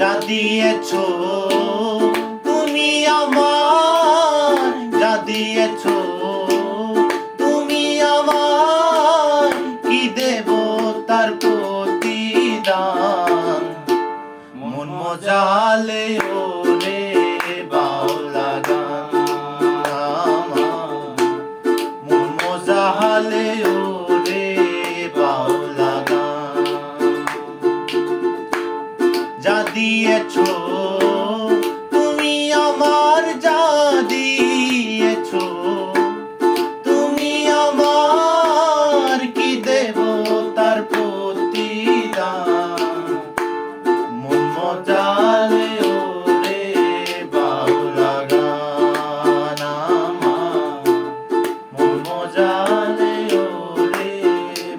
যা দিয়েছো তুমি আমার, যা দিয়েছো তুমি আমার, কি দেব তার প্রতিদান। মন মজালে ওরে বাউলা গান আমার, মন মজালে ওরে বাউলা গান। যা দিয়েছো তুমি আমার, যা দিয়েছো তুমি আমার, কি দেব তার প্রতিদান। মন মজালে ওরে বাউলা গান আমার, মন মজালে ওরে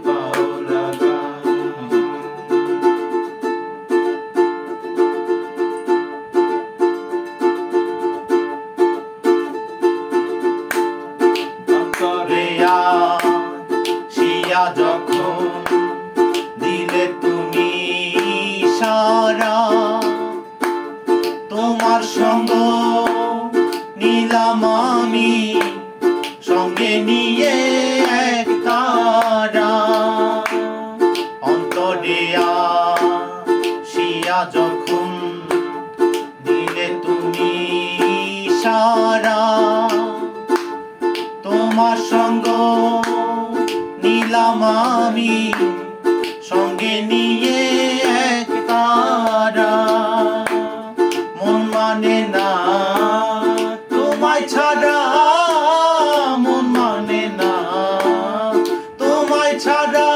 বাউলা গান। অন্তরে আসিয়া যখন দিলে তুমি সারা, তোমার সঙ্গ নিলাম আমি সঙ্গে নিয়ে এক তারা। অন্তরে আসিয়া যখন দিলে তুমি সারা, তোমার সঙ্গ নিলাম আমি সঙ্গে নিয়ে এক তারা। মন মানে না তোমায় ছাড়া, মন মানে না তোমায় ছাড়া,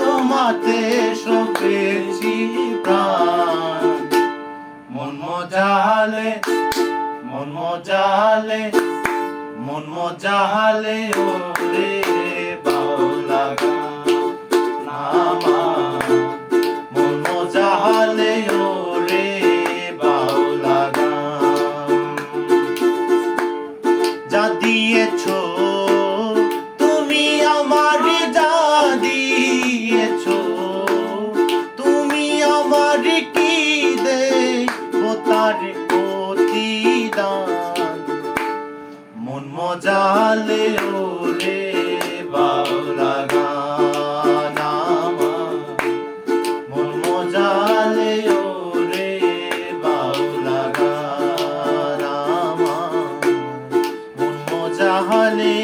তোমাতে সপেছি প্রাণ। মন মজালে, মন মজালে, মন মজালে ওরে বাউলা গান আমার, মন মজালে ওরে বাউলা গান। যা দিয়েছো তুমি আমার, যা দিয়েছো তুমি আমার, কি দেব তার প্রতিদান। মন মজালে ওরে বাউলা গান আমার, মন মজালে ওরে বাউলা গান আমার, মন মজালে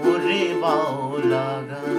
ওরে বাউলা গান।